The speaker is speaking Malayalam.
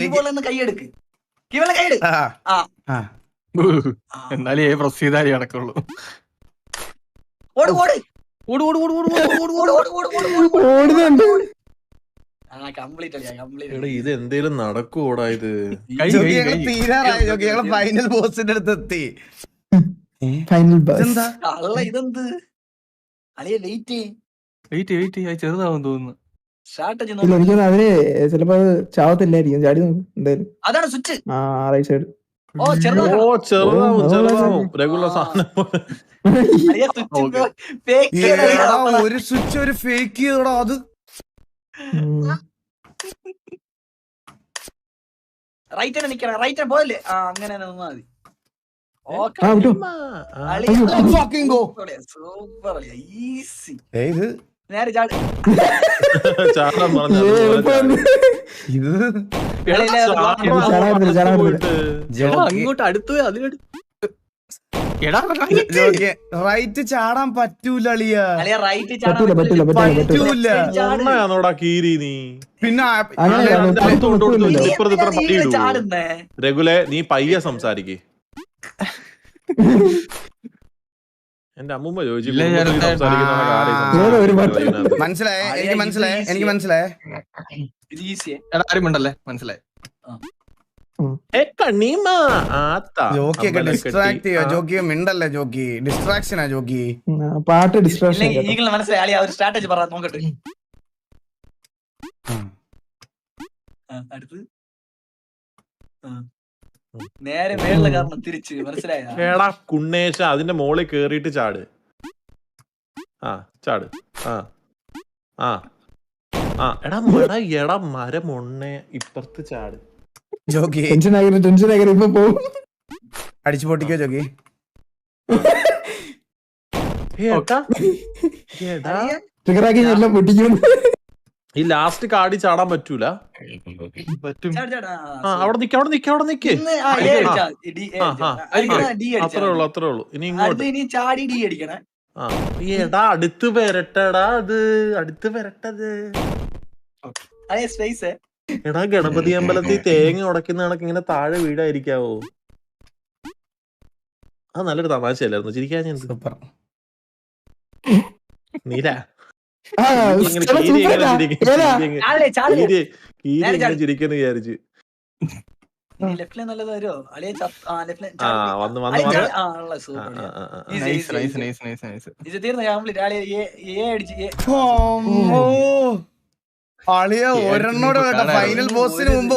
കീബോർഡിൽ കൈയെടുക്ക്. കീബോർഡിൽ കൈയെടുക്ക്. എന്നാലേ പ്രസ് ചെയ്താലേ നടക്കുള്ളൂ. ഓട് ഓട് ഓട് ഓട് ഓട് ഓട് ഓട് ഓട് ഓട് ഓട് ഓട് ഓട് ഓടുന്നുണ്ട്. കംപ്ലീറ്റ് അല്ലേ എടാ കംപ്ലീറ്റ്. ഇത് എന്തേലും നടക്കൂടാ ഇത്? കഴിഞ്ഞു. തീരാറായി ജോക്കി, ഞങ്ങള് ഫൈനൽ ബോസിന്റെ അടുത്ത് എത്തി. Final bus. എന്താ അല്ല ഇതെന്ത് അളിയെ വെയിറ്റ് വെയിറ്റ് ചെറുതാവും തോന്നുന്നു. സ്ട്രാറ്റജി ഇല്ല എനിക്കൊന്ന് അതിന് ചിലപ്പോ അത് ചാവത്തില്ലായിരിക്കും. ചാടി നോക്കും എന്തായാലും. അതാണ് സ്വിച്ച്. ആ റൈറ്റ് സൈഡ്. ഓ ചെറുതാണ്. ഓ ചെറുതാവും റെഗുലർ സാധനം. അളിയെ സ്വിച്ച് ഫേക്ക് എടാ, ഒരു സ്വിച്ച് ഒരു ഫേക്ക് ചെയ്തോടാ. അത് റൈറ്റ് നിക്കണം. റൈറ്റ് പോയല്ലേ? അങ്ങനെ നിന്നാ മതി. ഓക്കെ ആ വിട്ടു. fucking go. സൂപ്പർ അളിയ ഈസി. ഇത് നേരെ ചാടി. ചാടാൻ പറഞ്ഞ ഇത് അങ്ങോട്ട് അടുത്ത് അതിനടുത്ത്. റൈറ്റ് ചാടാൻ പറ്റൂല അളിയ. അളിയ റൈറ്റ് പറ്റൂല പറ്റൂല പറ്റൂല പറ്റൂല. പറ്റൂല. നോടാ കീരി നീ. പിന്നെ ചാടുന്നേ. രഘുലെ നീ പയ്യെ സംസാരിക്കേ. എന്റെ അമ്മൂമ്മ ചോദിച്ചു മനസ്സിലായേ, എനിക്ക് മനസ്സിലായേ, എനിക്ക് മനസ്സിലായേ. ഇത് ഈസിയെ. ആരും ഉണ്ടല്ലേ മനസ്സിലായി. ജോക്കിയൊക്കെ ഡിസ്ട്രാക്ട് ചെയ്യോ? ജോക്കി മിണ്ടല്ലേ ജോക്കി, ഡിസ്ട്രാക്ഷനാ ജോക്കി. പാട്ട് ഡിസ്ട്രാക്ഷൻ. ഈഗിളിന് മനസ്സിലായി. അളിയ ഒരു സ്ട്രാറ്റജി പറ നോക്കട്ടെ. അടുത്ത് നേരെ മേളില് കാരണം തിരിച്ച് മനസ്സിലായ. എടാ കുണ്ണേശ അതിന്റെ മോളിൽ കേറിയിട്ട് ചാട്. ചാട്. എടാ മരമൊണ്ണെ ഇപ്പുറത്ത് ചാട്. ജോക്കി ടെൻഷൻ ആകരുത് ഇപ്പൊ പോകും. അടിച്ചു പൊട്ടിക്കോ ജോക്കി. ട്രിഗറാക്കി എല്ലാം പൊട്ടിക്കും. ഈ ലാസ്റ്റ് കാടി ചാടാൻ പറ്റൂല. പറ്റും. അവിടെ നിക്ക്. അത്രേ ഉള്ളൂ. ഇനി ഇങ്ങോട്ട് ഇനി ചാടി ഡി അടിക്കണേ. എടാ അടുത്ത് വരട്ടടാ. അത് അടുത്ത് വരട്ടത്. അതെ സ്പേസ്. എടാ ഗണപതി അമ്പലത്തിൽ തേങ്ങ ഉടക്കുന്ന കണക്ക് ഇങ്ങനെ താഴെ വീടായിരിക്കാവോ? അത് നല്ലൊരു തമാശയല്ലായിരുന്നു. ചിരിക്കാൻ ഞാൻ സൂപ്പർ. നീല ചിരിക്കുന്നു വിചാരിച്ചു. ലെഫ്റ്റിലെ നല്ലത് വരുമോ? അളിയ ഇത് തീർന്ന കംപ്ലീറ്റ്. അളിയ എ അടിച്ച് അളിയ ഒരെണ്ണോട് ഫൈനൽ ബോസിന് മുമ്പ്